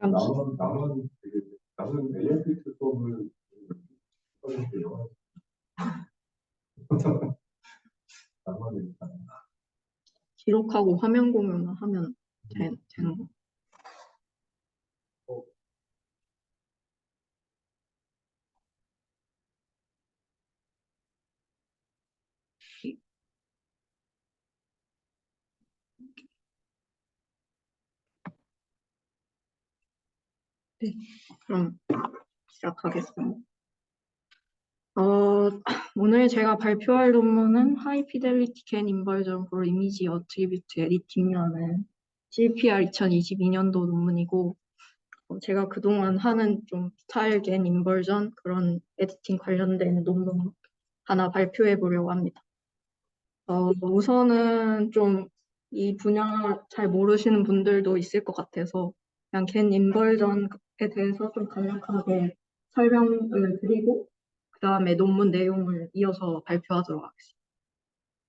그럼 남은 AFX 수업을 써주세요. 남은 기록하고 화면 공유만 하면 되는 거. 네, 그럼 시작하겠습니다. 오늘 제가 발표할 논문은 High Fidelity Can Inversion for Image Attribute Editing이라는 CPR 2022년도 논문이고, 제가 그동안 하는 좀 스타일 겐 인버전 그런 에디팅 관련된 논문 하나 발표해 보려고 합니다. 우선은 좀 이 분야 잘 모르시는 분들도 있을 것 같아서 그냥 겐 인버전에 대해서 좀 간략하게 설명을 드리고 그 다음에 논문 내용을 이어서 발표하도록 하겠습니다.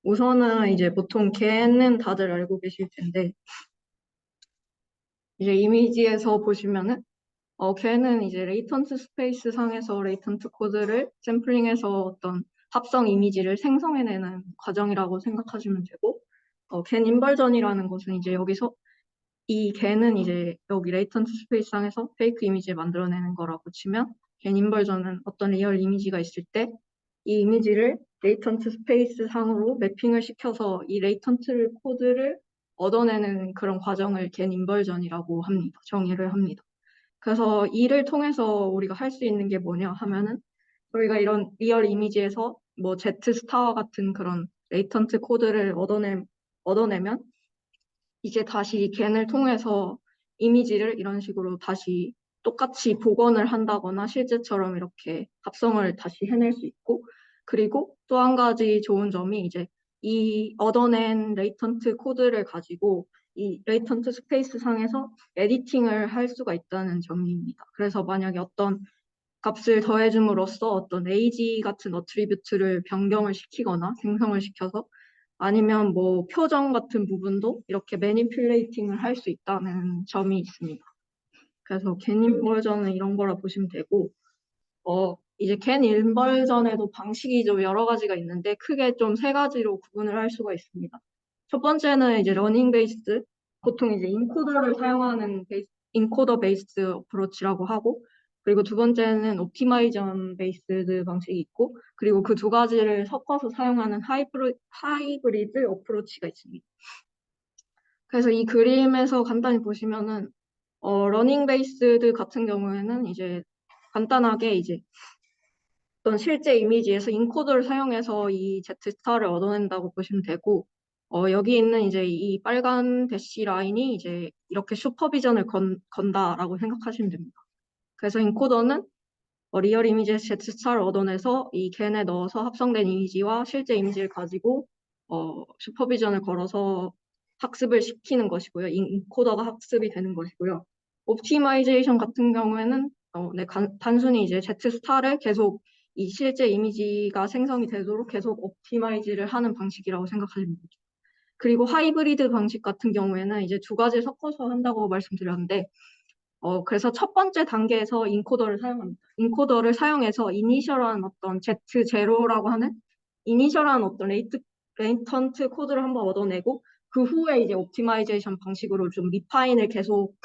우선은 이제 보통 겐은 다들 알고 계실 텐데 이제 이미지에서 보시면은 걔는 이제 레이턴트 스페이스 상에서 레이턴트 코드를 샘플링해서 어떤 합성 이미지를 생성해내는 과정이라고 생각하시면 되고, 겐 인버전이라는 것은 이제 여기서 이 겐은 이제 여기 레이턴트 스페이스 상에서 페이크 이미지를 만들어내는 거라고 치면, 겐 인버전은 어떤 리얼 이미지가 있을 때 이 이미지를 레이턴트 스페이스 상으로 매핑을 시켜서 이 레이턴트 코드를 얻어내는 그런 과정을 겐 인버전이라고 합니다. 정의를 합니다. 그래서 이를 통해서 우리가 할 수 있는 게 뭐냐 하면은 저희가 이런 리얼 이미지에서 뭐 Z 스타와 같은 그런 레이턴트 코드를 얻어내면 이제 다시 겐을 통해서 이미지를 이런 식으로 다시 똑같이 복원을 한다거나 실제처럼 이렇게 합성을 다시 해낼 수 있고, 그리고 또 한 가지 좋은 점이 이제 이 얻어낸 레이턴트 코드를 가지고 이 레이턴트 스페이스 상에서 에디팅을 할 수가 있다는 점입니다. 그래서 만약에 어떤 값을 더해줌으로써 어떤 age 같은 어트리뷰트를 변경을 시키거나 생성을 시켜서 아니면 뭐 표정 같은 부분도 이렇게 매니플레이팅을 할 수 있다는 점이 있습니다. 그래서 겐 인버전은 이런 거라 보시면 되고, 이제 겐 인버전에도 방식이 좀 여러 가지가 있는데 크게 좀 세 가지로 구분을 할 수가 있습니다. 첫 번째는 이제 러닝 베이스, 보통 이제 인코더를 사용하는 인코더 베이스 어프로치라고 하고, 그리고 두 번째는 옵티마이전 베이스드 방식이 있고, 그리고 그 두 가지를 섞어서 사용하는 하이브리드 어프로치가 있습니다. 그래서 이 그림에서 간단히 보시면은 러닝 베이스드 같은 경우에는 이제 간단하게 이제 어떤 실제 이미지에서 인코더를 사용해서 이 Z스타를 얻어낸다고 보시면 되고, 여기 있는 이제 이 빨간 대시 라인이 이제 이렇게 슈퍼비전을 건다라고 생각하시면 됩니다. 그래서 인코더는 리얼 이미지에서 Z스타를 얻어내서 이 겐에 넣어서 합성된 이미지와 실제 이미지를 가지고 슈퍼비전을 걸어서 학습을 시키는 것이고요. 인코더가 학습이 되는 것이고요. 옵티마이제이션 같은 경우에는 단순히 이제 Z스타를 계속 이 실제 이미지가 생성이 되도록 계속 옵티마이즈를 하는 방식이라고 생각하시면 되죠. 그리고 하이브리드 방식 같은 경우에는 이제 두 가지를 섞어서 한다고 말씀드렸는데, 그래서 첫 번째 단계에서 인코더를 사용합니다. 인코더를 사용해서 이니셜한 어떤 Z0라고 하는 이니셜한 어떤 레이턴트 코드를 한번 얻어내고 그 후에 이제 옵티마이제이션 방식으로 좀 리파인을 계속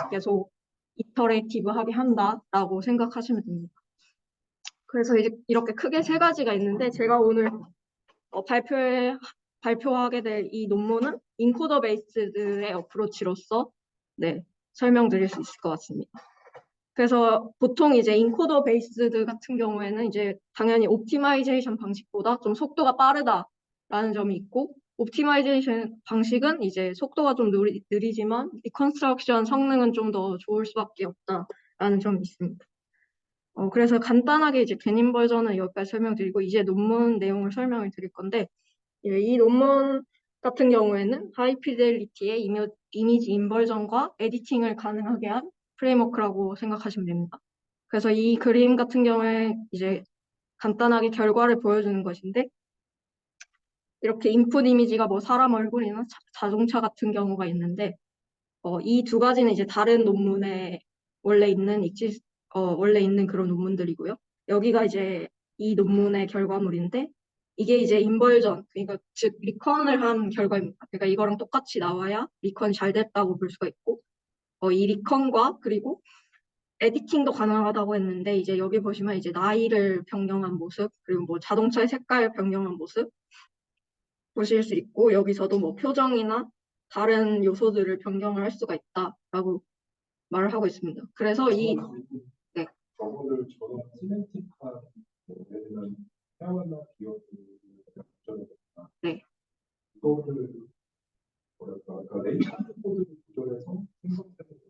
이터레이티브하게 한다라고 생각하시면 됩니다. 그래서 이제 이렇게 크게 세 가지가 있는데 제가 오늘 발표하게 될 이 논문은 인코더 베이스드의 어프로치로서 설명드릴 수 있을 것 같습니다. 그래서 보통 이제 인코더 베이스드 같은 경우에는 이제 당연히 옵티마이제이션 방식보다 좀 속도가 빠르다라는 점이 있고, 옵티마이제이션 방식은 이제 속도가 좀 느리지만 리컨스트럭션 성능은 좀 더 좋을 수밖에 없다라는 점이 있습니다. 그래서 간단하게 이제 겐인 버전은 여기까지 설명드리고 이제 논문 내용을 설명을 드릴 건데, 이 논문 같은 경우에는 하이피델리티의 이미지 인버전과 에디팅을 가능하게 한 프레임워크라고 생각하시면 됩니다. 그래서 이 그림 같은 경우에 이제 간단하게 결과를 보여주는 것인데, 이렇게 인풋 이미지가 뭐 사람 얼굴이나 자동차 같은 경우가 있는데, 이 두 가지는 이제 다른 논문에 원래 있는 그런 논문들이고요. 여기가 이제 이 논문의 결과물인데 이게 이제 인벌전, 그러니까 즉 리컨을 한 결과입니다. 그러니까 이거랑 똑같이 나와야 리컨이 잘 됐다고 볼 수가 있고, 이 리컨과 그리고 에디팅도 가능하다고 했는데 이제 여기 보시면 이제 나이를 변경한 모습, 그리고 뭐 자동차의 색깔 변경한 모습 보실 수 있고, 여기서도 뭐 표정이나 다른 요소들을 변경을 할 수가 있다라고 말을 하고 있습니다. 그래서 네. 저거를 저런 시멘틱한 예를 들면 헤어나 기억을 조절해서 네. 이거를 뭐랄까 그러니까 레이턴트 코드를 조절해서 생성되는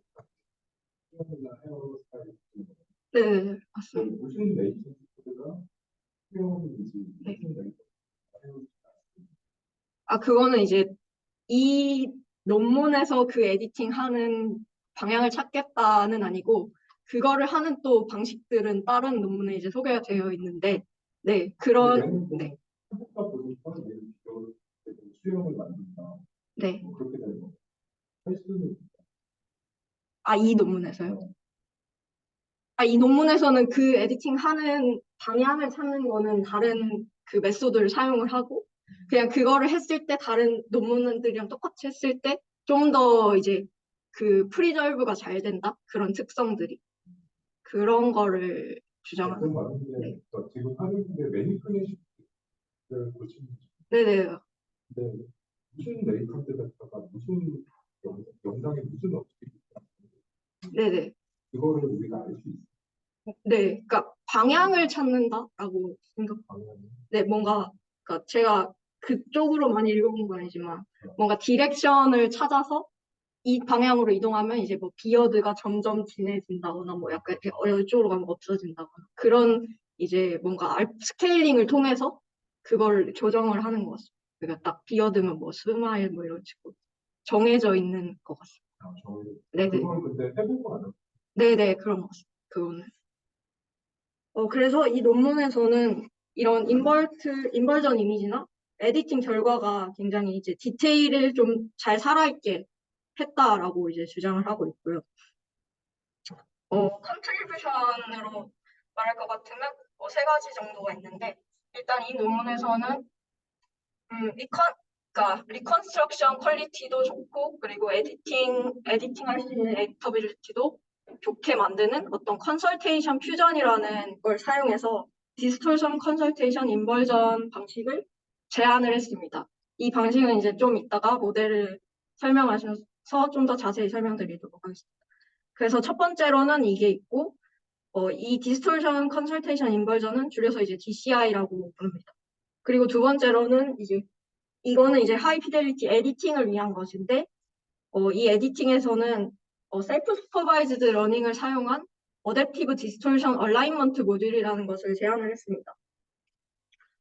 헤어나 헤어 스타일 네, 맞습니다. 무슨 레이턴트 코드가 헤어인지 네. 무슨 레이턴트 헤어 그거는 이제 이 논문에서 그 에디팅 하는 방향을 찾겠다는 아니고, 그거를 하는 또 방식들은 다른 논문에 이제 소개가 되어 있는데, 네, 네, 해볼까 보니까 얘를 비교를 수영을 만든다 네. 뭐 그렇게 되는 거 할 수는 이 논문에서요? 이 논문에서는 그 에디팅 하는 방향을 찾는 거는 다른 그 메소드를 사용을 하고, 그냥 그거를 했을 때 다른 논문들이랑 똑같이 했을 때 좀 더 이제 그 프리졸브가 잘 된다? 그런 특성들이. 그런 거를 주장하는. 그런 많은데 네. 그러니까 지금 하는 게 매니플레이션을 보시면 네네. 근데 무슨 레이컨트에다가 무슨 영상에 무슨 어떻게 네네. 그거를 우리가 알 수 있어요. 네. 그러니까 방향을 찾는다라고 방향이. 네, 그러니까 제가 그쪽으로 많이 읽어본 건 아니지만, 뭔가 디렉션을 찾아서 이 방향으로 이동하면 이제 뭐 비어드가 점점 진해진다거나 뭐 약간 이렇게 이쪽으로 가면 없어진다거나 그런 이제 뭔가 스케일링을 통해서 그걸 조정을 하는 것 같습니다. 그러니까 딱 비어드면 뭐 스마일 뭐 이런 식으로 정해져 있는 것 같습니다. 네네. 그걸 근데 해보고 안 해요. 네네, 그런 것 같습니다. 그거는. 그래서 이 논문에서는 이런 인벌전 이미지나 에디팅 결과가 굉장히 이제 디테일을 좀 잘 살아있게 했다라고 이제 주장을 하고 있고요. 컨트리뷰션으로 말할 것 같으면 세 가지 정도가 있는데, 일단 이 논문에서는 그러니까 리컨스트럭션 퀄리티도 좋고, 그리고 에디팅할 수 있는 에디터빌리티도 좋게 만드는 어떤 컨설테이션 퓨전이라는 걸 사용해서 디스톨션 컨설테이션 인버전 방식을 제안을 했습니다. 이 방식은 이제 좀 이따가 모델을 설명하셔서 좀 더 자세히 설명드리도록 하겠습니다. 그래서 첫 번째로는 이게 있고, 이 디스톨션 컨설테이션 인버전은 줄여서 이제 DCI라고 부릅니다. 그리고 두 번째로는 이거는 이제 하이 피델리티 에디팅을 위한 것인데, 이 에디팅에서는 셀프 슈퍼바이즈드 러닝을 사용한 어댑티브 디스톨션 얼라인먼트 모듈이라는 것을 제안을 했습니다.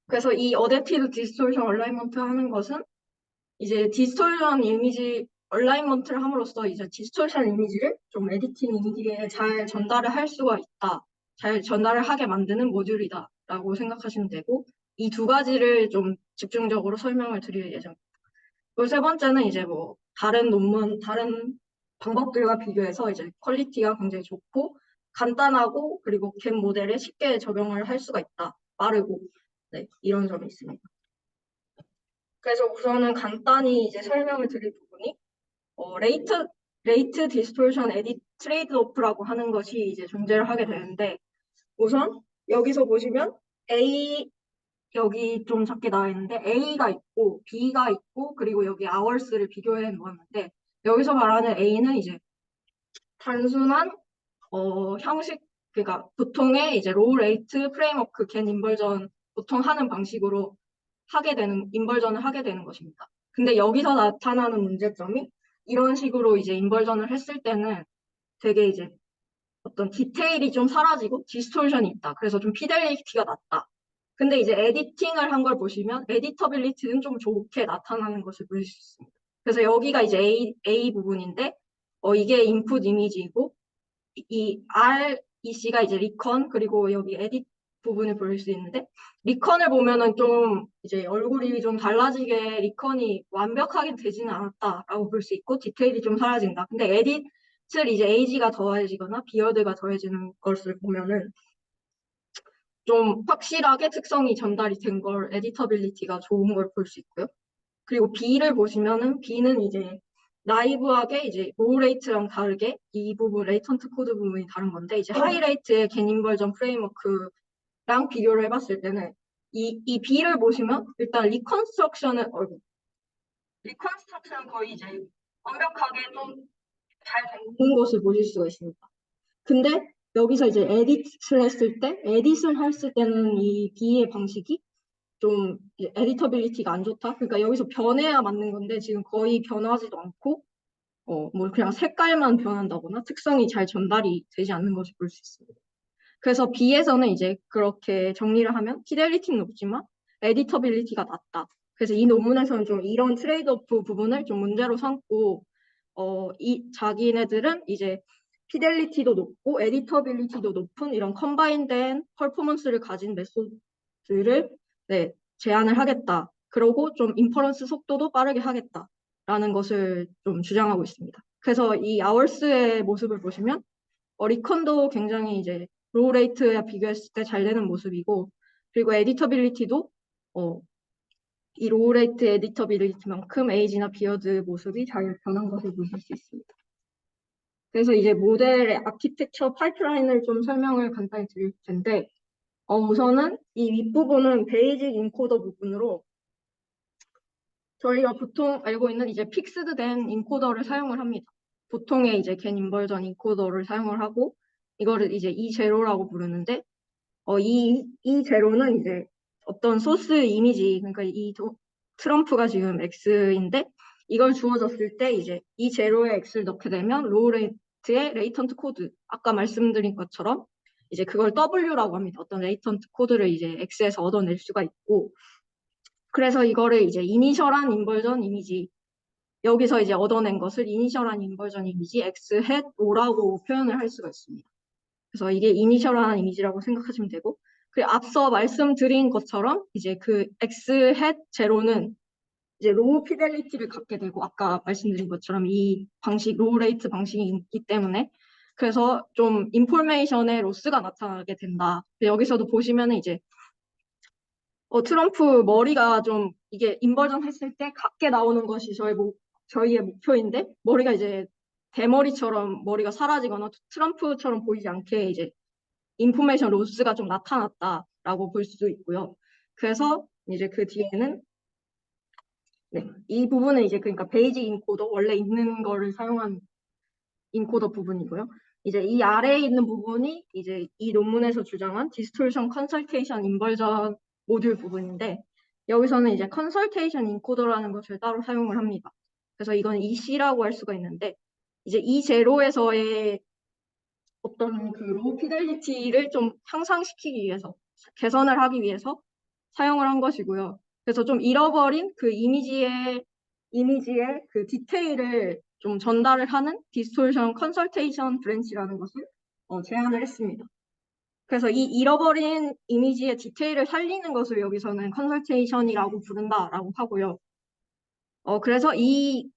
그래서 이 어댑티브 디스톨션 얼라인먼트 하는 것은 이제 디스톨션 이미지 얼라인먼트를 함으로써 이제 디스톨션 이미지를 좀 에디팅 이미지에 잘 전달을 할 수가 있다. 잘 전달을 하게 만드는 모듈이다라고 생각하시면 되고, 이 두 가지를 좀 집중적으로 설명을 드릴 예정입니다. 그리고 세 번째는 이제 뭐 다른 방법들과 비교해서 이제 퀄리티가 굉장히 좋고 간단하고 그리고 겟 모델에 쉽게 적용을 할 수가 있다. 빠르고 네, 이런 점이 있습니다. 그래서 우선은 간단히 이제 설명을 드릴 부분이 레이트 디스톨션 에디 트레이드 오프라고 하는 것이 이제 존재를 하게 되는데, 우선 여기서 보시면 여기 좀 작게 나와 있는데 A가 있고 B가 있고 그리고 여기 hours를 비교해 놓았는데, 여기서 말하는 A는 이제 단순한 형식, 그러니까 보통의 이제 로우 레이트 프레임워크 겐 인벌전 보통 하는 방식으로 인벌전을 하게 되는 것입니다. 근데 여기서 나타나는 문제점이 이런 식으로 이제 인벌전을 했을 때는 되게 이제 어떤 디테일이 좀 사라지고 디스톨션이 있다. 그래서 좀 피델리티가 낮다. 근데 이제 에디팅을 한 걸 보시면 에디터빌리티는 좀 좋게 나타나는 것을 보실 수 있습니다. 그래서 여기가 이제 A 부분인데 이게 인풋 이미지이고 이 REC가 이제 리컨, 그리고 여기 에딧 부분을 볼 수 있는데, 리컨을 보면은 좀 이제 얼굴이 좀 달라지게 리컨이 완벽하게 되지는 않았다라고 볼 수 있고 디테일이 좀 사라진다. 근데 슬 이제 에이지가 더해지거나 비어드가 더해지는 것을 보면은 좀 확실하게 특성이 전달이 된 걸 에디터빌리티가 좋은 걸 볼 수 있고요. 그리고 B를 보시면은 B는 이제 나이브하게 이제 로우 레이트랑 다르게 이 부분 레이턴트 코드 부분이 다른 건데 이제 하이 레이트의 개념 버전 프레임워크랑 비교를 해봤을 때는 이 B를 보시면 일단 리컨스트럭션은 거의 이제 완벽하게 좀 잘 되는 것을 보실 수가 있습니다. 근데 여기서 이제 에딧을 했을 때는 이 B의 방식이 좀 에디터빌리티가 안 좋다. 그러니까 여기서 변해야 맞는 건데 지금 거의 변하지도 않고 뭐 그냥 색깔만 변한다거나 특성이 잘 전달이 되지 않는 것을 볼 수 있습니다. 그래서 B에서는 이제 그렇게 정리를 하면 피델리티는 높지만 에디터빌리티가 낮다. 그래서 이 논문에서는 좀 이런 트레이드오프 부분을 좀 문제로 삼고 이 자기네들은 이제 피델리티도 높고 에디터빌리티도 높은 이런 컴바인된 퍼포먼스를 가진 메소드를 네, 제안을 하겠다. 그리고 좀 인퍼런스 속도도 빠르게 하겠다라는 것을 좀 주장하고 있습니다. 그래서 이 아월스의 모습을 보시면 리컨도 굉장히 이제 로우 레이트와 비교했을 때 잘 되는 모습이고 그리고 에디터빌리티도 이 로우 레이트 에디터빌리티만큼 에이지나 비어드 모습이 잘 변한 것을 보실 수 있습니다. 그래서 이제 모델의 아키텍처 파이프라인을 좀 설명을 간단히 드릴 텐데 우선은 이 윗부분은 베이직 인코더 부분으로 저희가 보통 알고 있는 이제 픽스드된 인코더를 사용을 합니다. 보통의 이제 겐 인버전 인코더를 사용을 하고 이거를 이제 E0라고 부르는데 이 제로는 이제 어떤 소스 이미지 그러니까 트럼프가 지금 X인데 이걸 주어졌을 때 이제 이 제로에 X를 넣게 되면 로우 레이트의 레이턴트 코드 아까 말씀드린 것처럼 이제 그걸 W라고 합니다. 어떤 레이턴트 코드를 이제 X에서 얻어낼 수가 있고 그래서 이거를 이제 이니셜한 인버전 이미지 여기서 이제 얻어낸 것을 이니셜한 인버전 이미지 X 햇 O라고 표현을 할 수가 있습니다. 그래서 이게 이니셜한 이미지라고 생각하시면 되고 그리고 앞서 말씀드린 것처럼 이제 그 X 햇 제로는 이제 로우 피델리티를 갖게 되고 아까 말씀드린 것처럼 이 방식 로우 레이트 방식이 있기 때문에 그래서 좀 인포메이션의 로스가 나타나게 된다. 여기서도 보시면은 이제 트럼프 머리가 좀 이게 인버전 했을 때 각게 나오는 것이 저희의 목표인데 머리가 이제 대머리처럼 머리가 사라지거나 트럼프처럼 보이지 않게 이제 인포메이션 로스가 좀 나타났다라고 볼 수도 있고요. 그래서 이제 그 뒤에는 네, 이 부분은 이제 그러니까 베이직 인코더 원래 있는 거를 사용한 인코더 부분이고요. 이제 이 아래에 있는 부분이 이제 이 논문에서 주장한 디스토션 컨설테이션 인버전 모듈 부분인데 여기서는 이제 컨설테이션 인코더라는 것을 따로 사용을 합니다. 그래서 이건 EC라고 할 수가 있는데 이제 이 제로에서의 어떤 그 로우 피델리티를 좀 향상시키기 위해서 개선을 하기 위해서 사용을 한 것이고요. 그래서 좀 잃어버린 그 이미지의 그 디테일을 좀 전달을 하는 디스토션 컨설테이션 브랜치라는 것을 제안을 했습니다. 그래서 이 잃어버린 이미지의 디테일을 살리는 것을 여기서는 컨설테이션이라고 부른다라고 하고요. 그래서 이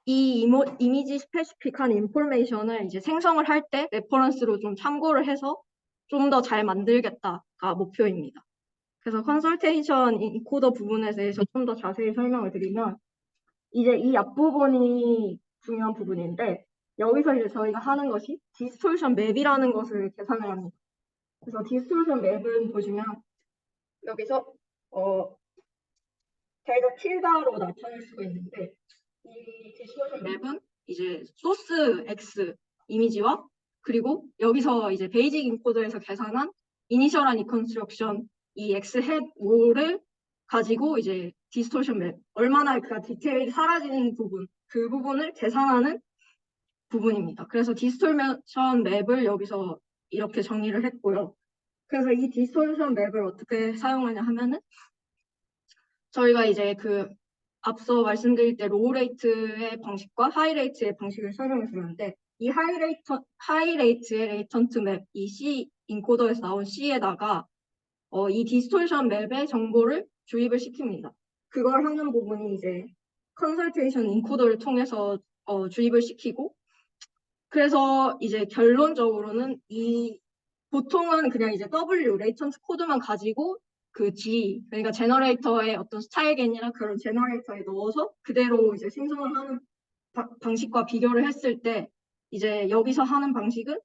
이미지 스페시픽한 인포메이션을 이제 생성을 할 때 레퍼런스로 좀 참고를 해서 좀 더 잘 만들겠다가 목표입니다. 그래서 컨설테이션 인코더 부분에 대해서 좀 더 자세히 설명을 드리면 이제 이 앞부분이 중요한 부분인데 여기서 이제 저희가 하는 것이 디스토션 맵이라는 것을 계산을 합니다. 그래서 디스토션 맵을 보시면 여기서 델타 틸다로 나타낼 수가 있는데 이 디스토션 맵은 이제 소스 X 이미지와 그리고 여기서 이제 베이직 인코더에서 계산한 이니셜한 리컨스트럭션 이 X 햇 O를 가지고 이제 디스토션 맵 얼마나 그 디테일이 사라지는 부분 그 부분을 계산하는 부분입니다. 그래서 디스토션 맵을 여기서 이렇게 정리를 했고요. 그래서 이 디스토션 맵을 어떻게 사용하냐 하면은 저희가 이제 그 앞서 말씀드릴 때 로우 레이트의 방식과 하이 레이트의 방식을 설명해 주는데 이 하이 레이트의 레이턴트 맵, 이 C 인코더에서 나온 C에다가 이 디스토션 맵의 정보를 주입을 시킵니다. 그걸 하는 부분이 이제 컨설테이션 인코더를 통해서 주입을 시키고 그래서 이제 결론적으로는 보통은 그냥 이제 W, 레이턴트 코드만 가지고 그 G, 그러니까 제너레이터의 어떤 스타일겐이나 그런 제너레이터에 넣어서 그대로 이제 생성을 하는 방식과 비교를 했을 때 이제 여기서 하는 방식은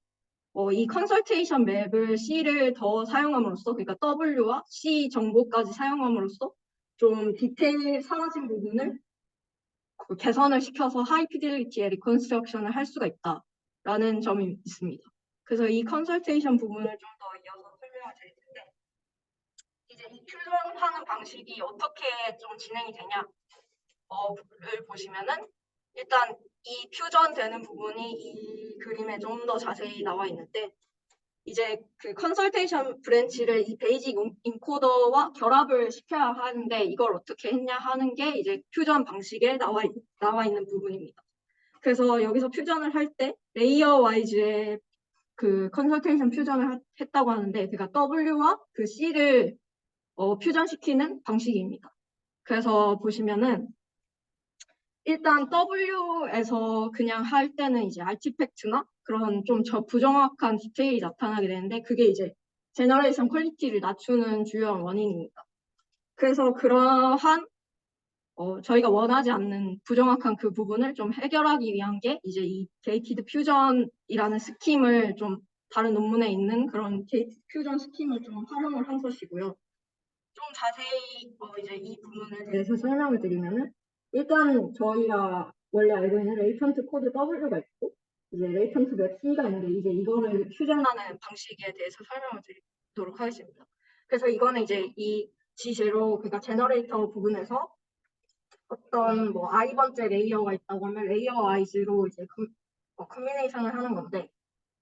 이 컨설테이션 맵을 C를 더 사용함으로써, 그러니까 W와 C 정보까지 사용함으로써 좀 디테일 사라진 부분을 개선을 시켜서 하이 피델리티의 리컨스트럭션을 할 수가 있다라는 점이 있습니다. 그래서 이 컨설테이션 부분을 좀 더 이어서 설명을 드릴 텐데, 이제 이 퓨전하는 방식이 어떻게 좀 진행이 되냐를 보시면은 일단 이 퓨전 되는 부분이 이 그림에 좀 더 자세히 나와 있는데, 이제 그 컨설테이션 브랜치를 이 베이직 인코더와 결합을 시켜야 하는데 이걸 어떻게 했냐 하는 게 이제 퓨전 방식에 나와 있는 부분입니다. 그래서 여기서 퓨전을 할 때 레이어 와이즈의 그 컨설테이션 퓨전을 했다고 하는데, 제가 W와 그 C를 퓨전시키는 방식입니다. 그래서 보시면은 일단 W에서 그냥 할 때는 이제 아티팩트나 그런 좀 부정확한 디테일이 나타나게 되는데, 그게 이제 제너레이션 퀄리티를 낮추는 주요한 원인입니다. 그래서 그러한 저희가 원하지 않는 부정확한 그 부분을 좀 해결하기 위한 게 이제 이 게이티드 퓨전이라는 스킴을 좀 다른 논문에 있는 그런 게이티드 퓨전 스킴을 좀 활용을 한 것이고요. 좀 자세히 이제 이 부분에 대해서 설명을 드리면은, 일단 저희가 원래 알고 있는 레이턴트 코드 W가 있고 이제 레이턴트 맵 C가 있는데, 이제 이거를 퓨전하는 방식에 대해서 설명을 드리도록 하겠습니다. 그래서 이거는 이제 이 G0, 그러니까 제너레이터 부분에서 어떤 뭐 i번째 레이어가 있다고 하면 레이어 와이즈로 이제 커뮤니케이션을 하는 건데,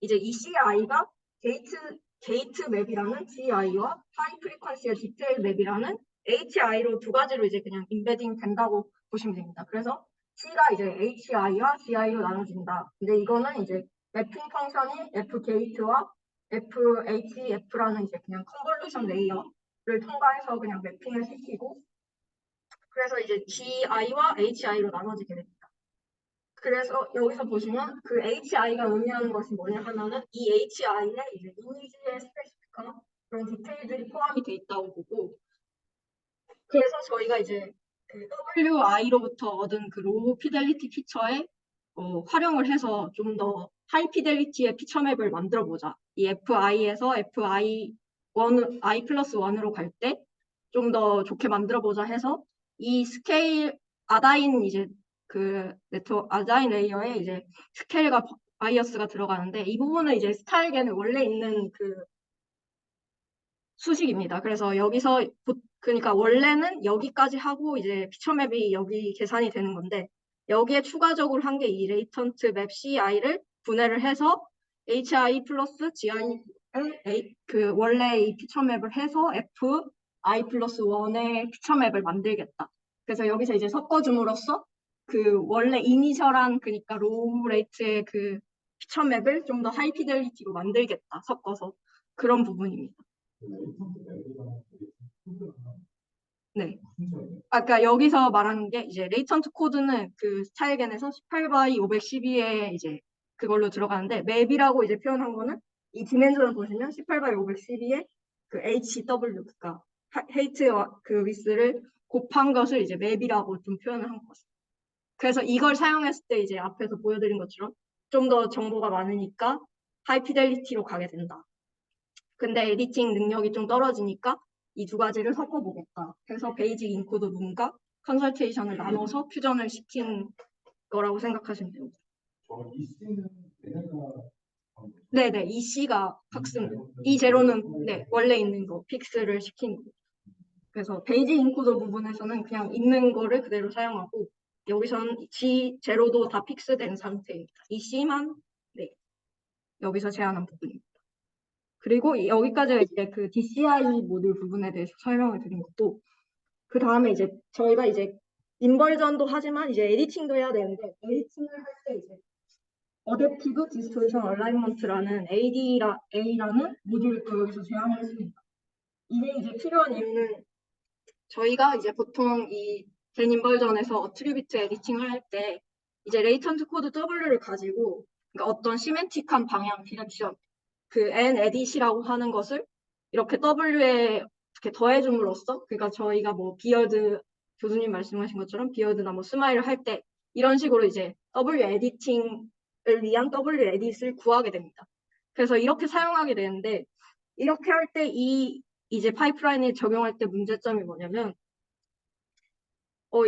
이제 이 CI가 게이트 맵이라는 GI와 하이 프리퀀시의 디테일 맵이라는 HI로 두 가지로 이제 그냥 인베딩 된다고 보시면 됩니다. 그래서 C가 이제 HI와 GI로 나눠진다. 근데 이거는 이제 매핑 펑션이 F 게이트와 FHF라는 이제 그냥 컨볼루션 레이어를 통과해서 그냥 매핑을 시키고, 그래서 이제 GI와 HI로 나눠지게 됩니다. 그래서 여기서 보시면 그 HI가 의미하는 것이 뭐냐 하면은 이 HI에 이제 이미지의 스페시픽한 그런 디테일들이 포함이 돼 있다고 보고, 그래서 저희가 이제 그 WI로부터 얻은 그 로우 피델리티 피처에 활용을 해서 좀 더 하이 피델리티의 피처 맵을 만들어 보자. 이 FI에서 I 플러스 1으로 갈 때 좀 더 좋게 만들어 보자 해서 이 스케일 아다인 이제 그 네트워크 아다인 레이어에 이제 스케일과 바이어스가 들어가는데, 이 부분은 이제 스타일겐에 원래 있는 그 수식입니다. 그래서 여기서 그러니까 원래는 여기까지 하고 이제 피처맵이 여기 계산이 되는 건데, 여기에 추가적으로 한 게 이 레이턴트 맵 CI를 분해를 해서 HI 플러스 GI의 그 원래 이 피처맵을 해서 FI 플러스 1의 피처맵을 만들겠다. 그래서 여기서 이제 섞어줌으로써 그 원래 이니셜한 그러니까 로우 레이트의 그 피처맵을 좀 더 하이 피델리티로 만들겠다. 섞어서 그런 부분입니다. 네. 아까 여기서 말하는 게 이제 레이턴트 코드는 그 스타일겐에서 18바이 512에 이제 그걸로 들어가는데, 맵이라고 이제 표현한 거는 이 디멘전을 보시면 18바이 512에 그 HW, 그러니까 헤이트와 그 위스를 곱한 것을 이제 맵이라고 좀 표현을 한 거죠. 그래서 이걸 사용했을 때 이제 앞에서 보여드린 것처럼 좀 더 정보가 많으니까 하이 피델리티로 가게 된다. 근데 에디팅 능력이 좀 떨어지니까 이 두 가지를 섞어보겠다. 그래서 베이직 인코드 부분과 컨설테이션을 나눠서 퓨전을 시킨 거라고 생각하시면 됩니다. 이 C는 얘네가 네네, 이 C가 학습, 이 제로는 네, 원래 있는 거 픽스를 시킨 거예요. 그래서 베이직 인코드 부분에서는 그냥 있는 거를 그대로 사용하고, 여기서는 G 제로도 다 픽스된 상태입니다. 이 C만 네, 여기서 제한한 부분입니다. 그리고 여기까지가 이제 그 DCI 모듈 부분에 대해서 설명을 드린 것도, 그 다음에 이제 저희가 이제 인버전도 하지만 이제 에디팅도 해야 되는데, 에디팅을 할 때 이제 어댑티브 디스토리션 얼라이먼트라는 A라는 모듈을 또 여기서 제안을 했습니다. 이게 이제 필요한 이유는, 저희가 이제 보통 이젠 인버전에서 어트리뷰트 에디팅을 할 때 이제 레이턴트 코드 W를 가지고 그러니까 어떤 시멘틱한 방향 디렉션 그 n edit이라고 하는 것을 이렇게 W에 이렇게 더해줌으로써 그러니까 저희가 뭐 비어드 교수님 말씀하신 것처럼 비어드나 뭐 스마일을 할 때 이런 식으로 이제 W 에디팅을 위한 W 에딧을 구하게 됩니다. 그래서 이렇게 사용하게 되는데 이렇게 할 때 이 이제 파이프라인을 적용할 때 문제점이 뭐냐면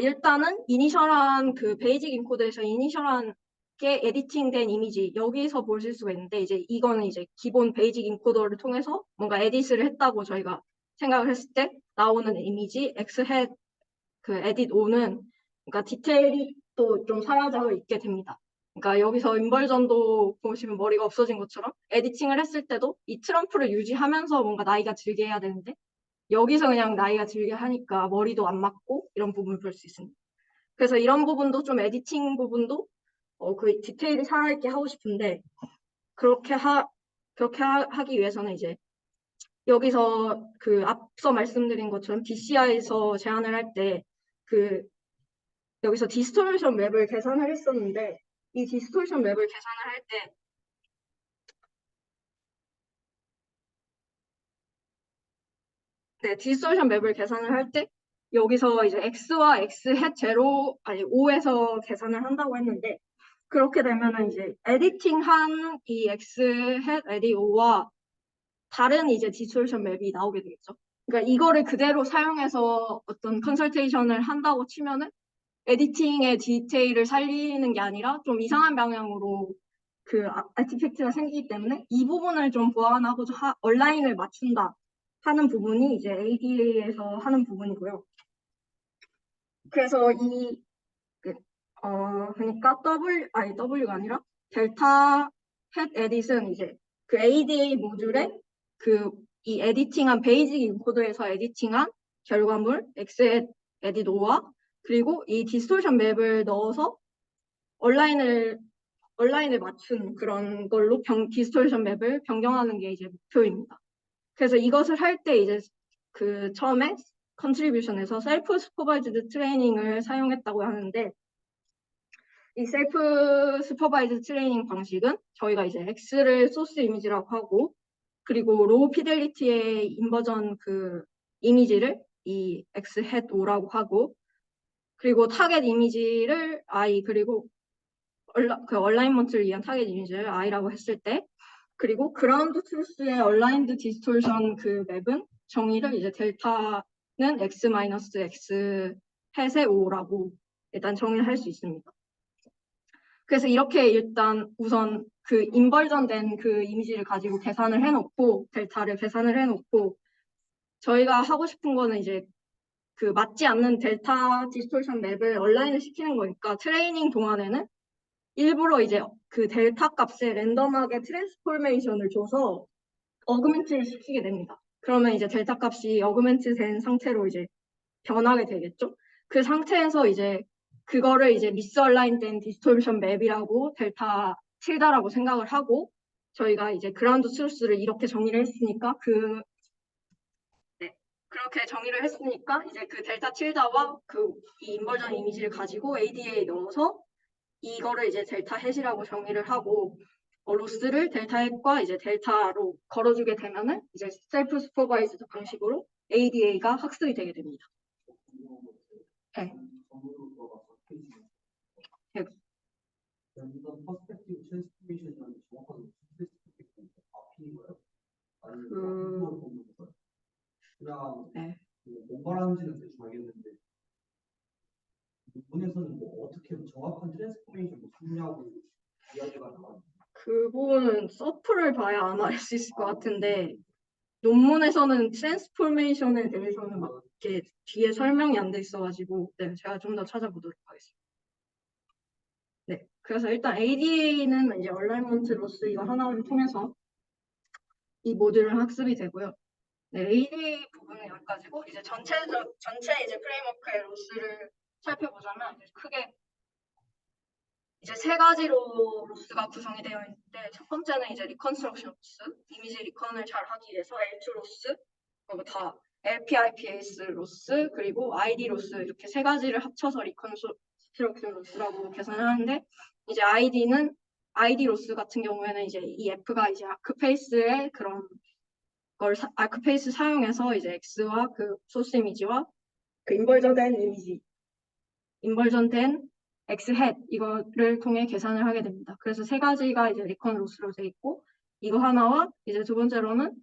일단은 이니셜한 그 베이직 인코드에서 이니셜한 게 에디팅된 이미지 여기서 보실 수가 있는데 이제 이거는 이제 기본 베이직 인코더를 통해서 뭔가 에디트를 했다고 저희가 생각을 했을 때 나오는 이미지 xhead 그 edit 5는 그러니까 디테일이 또 좀 사라져 있게 됩니다. 그러니까 여기서 인버전도 보시면 머리가 없어진 것처럼 에디팅을 했을 때도 이 트럼프를 유지하면서 뭔가 나이가 들게 해야 되는데 여기서 그냥 나이가 들게 하니까 머리도 안 맞고 이런 부분을 볼 수 있습니다. 그래서 이런 부분도 좀 에디팅 부분도 그 디테일이 살아있게 하고 싶은데 그렇게 하기 위해서는 이제 여기서 그 앞서 말씀드린 것처럼 DCI에서 제안을 할 때 그 여기서 디스토션 맵을 계산을 했었는데 이 디스토션 맵을 계산을 할 때 디스토션 맵을 계산을 할 때 여기서 이제 x와 x hat 제로 아니 5에서 계산을 한다고 했는데 그렇게 되면은 이제 에디팅한 이 x hat edit 5와 다른 이제 디스토션 맵이 나오게 되겠죠. 그러니까 이거를 그대로 사용해서 어떤 컨설테이션을 한다고 치면은 에디팅의 디테일을 살리는 게 아니라 좀 이상한 방향으로 그 아티팩트가 생기기 때문에 이 부분을 좀 보완하고 얼라인을 맞춘다 하는 부분이 이제 ADA에서 하는 부분이고요. 그래서 그러니까 W가 아니라 델타 햇 에딧은 이제 그 ADA 모듈에 그 이 에디팅한 베이직 인코더에서 에디팅한 결과물 X 에딧 5와 그리고 이 디스토션 맵을 넣어서 온라인을 맞춘 그런 걸로 디스토션 맵을 변경하는 게 이제 목표입니다. 그래서 이것을 할 때 이제 그 처음에 컨트리뷰션에서 셀프 슈퍼바이즈드 트레이닝을 사용했다고 하는데 이 셀프 슈퍼바이즈 트레이닝 방식은 저희가 이제 X를 소스 이미지라고 하고 그리고 로우 피델리티의 인버전 그 이미지를 이 X head 5라고 하고 그리고 타겟 이미지를 I 그리고 그 얼라인먼트를 위한 타겟 이미지를 I라고 했을 때 그리고 그라운드 트루스의 얼라인드 디스토션 그 맵은 정의를 이제 델타는 X 마이너스 X 햇의 5라고 일단 정의를 할 수 있습니다. 그래서 이렇게 일단 우선 그 인벌전된 그 이미지를 가지고 계산을 해놓고 델타를 계산을 해놓고 저희가 하고 싶은 거는 이제 그 맞지 않는 델타 디스토션 맵을 얼라인을 시키는 거니까 트레이닝 동안에는 일부러 이제 그 델타 값에 랜덤하게 트랜스포메이션을 줘서 어그멘트를 시키게 됩니다. 그러면 이제 델타 값이 어그멘트 된 상태로 이제 변하게 되겠죠. 그 상태에서 이제 그거를 이제 미스얼라인된 디스토션 맵이라고 델타 틸다라고 생각을 하고 저희가 이제 그라운드 트루스를 이렇게 정의를 했으니까 그렇게 정의를 했으니까 이제 그 델타 틸다와 그 이 인버전 이미지를 가지고 ADA에 넣어서 이거를 이제 델타 햇이라고 정의를 하고 로스를 델타 햇과 이제 델타로 걸어주게 되면은 이제 셀프 슈퍼바이즈드 방식으로 ADA가 학습이 되게 됩니다. 네. 네. 이건 퍼스펙티브 트랜스포메이션이라는 정확하게 앞인 거예요? 아니면 그냥 뭔 말하는지는 대충 알겠는데 이분에서는 뭐 어떻게 정확한 트랜스포메이션 뭐 쓰냐고 이야기가 나와요. 그 부분은 서프를 봐야 아마 알 수 있을 것 같은데 논문에서는 트랜스포메이션에 대해서는 막 이렇게 뒤에 설명이 안 돼 있어가지고 제가 좀 더 찾아보도록 하겠습니다. 네, 그래서 일단 ADA는 이제 얼라이먼트 로스 이거 하나를 통해서 이 모듈은 학습이 되고요. 네, ADA 부분은 여기까지고 이제 전체 이제 프레임워크의 로스를 살펴보자면 크게 이제 세 가지로 로스가 구성이 되어 있는데 첫 번째는 이제 리컨스트럭션 로스, 이미지 리컨을 잘 하기 위해서 L2 로스, 그리고 다 LPIPAS 로스, 그리고 ID 로스 이렇게 세 가지를 합쳐서 리컨스트럭션 로스라고 계산을 하는데 이제 ID는 ID 로스 같은 경우에는 이제 이 F가 이제 아크페이스의 그런 걸 아크페이스 사용해서 이제 X와 그 소스 이미지와 그 인벌전된 이미지, 인벌전된 X 헷 이거를 통해 계산을 하게 됩니다. 그래서 세 가지가 이제 리컨 로스로 돼 있고 이거 하나와 이제 두 번째로는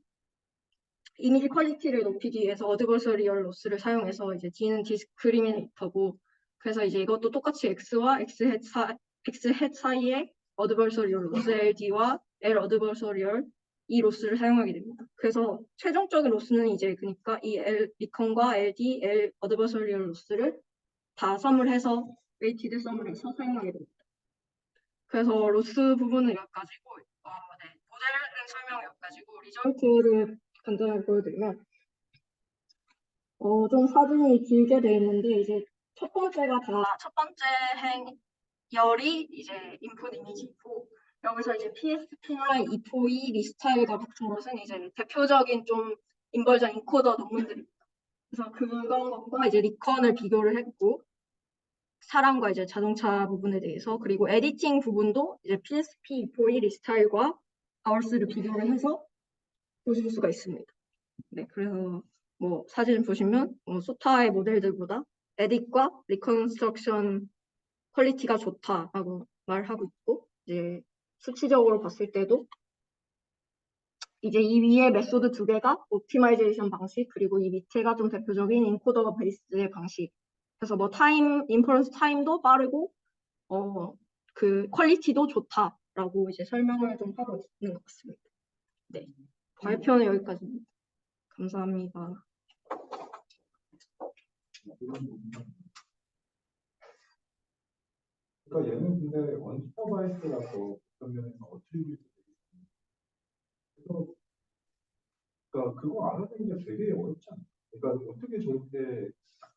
이미지 퀄리티를 높이기 위해서 어드버서리얼 로스를 사용해서 이제 D는 디스크리미네이터고 그래서 이제 이것도 똑같이 X와 X 헷 사이에 어드버서리얼 로스 LD와 L 어드버서리얼 이 로스를 사용하게 됩니다. 그래서 최종적인 로스는 이제 그러니까 이 L 리컨과 LD, L 어드버서리얼 로스를 다 썸을 해서 웨이티드 썸을 해서 사용하게 됩니다. 그래서 로스 부분은 여기까지고 네. 모델은 설명 여기까지고 리절트를 간단하게 보여드리면 좀 사진이 길게 돼 있는데 이제 첫 번째가 첫 번째 행열이 이제 인풋 이미지고 여기서 이제 PSP나 E4E 리스타일과 같은 것은 이제 대표적인 좀 인벌전 인코더 논문들입니다. 그래서 그런 것과 이제 리컨을 비교를 했고 사람과 이제 자동차 부분에 대해서 그리고 에디팅 부분도 이제 PSP, E4E 리스타일과 아워스를 비교를 해서 보실 수가 있습니다. 네, 그래서 뭐 사진 보시면 소타의 모델들보다 에딧과 리컨스트럭션 퀄리티가 좋다라고 말하고 있고 이제 수치적으로 봤을 때도 이제 이 위에 메소드 두 개가 옵티마이제이션 방식 그리고 이 밑에가 좀 대표적인 인코더 베이스의 방식. 그래서 뭐 인퍼런스 타임도 빠르고 그 퀄리티도 좋다라고 이제 설명을 좀 하고 있는 것 같습니다. 네, 발표는 여기까지입니다. 감사합니다. 그러니까 얘는 근데 언슈퍼바이스라서 어떤 면에서 어트리뷰트 그래서 그러니까 그거 알아내는 게 되게 어렵지 않아요. 그러니까 어떻게 저렇게 딱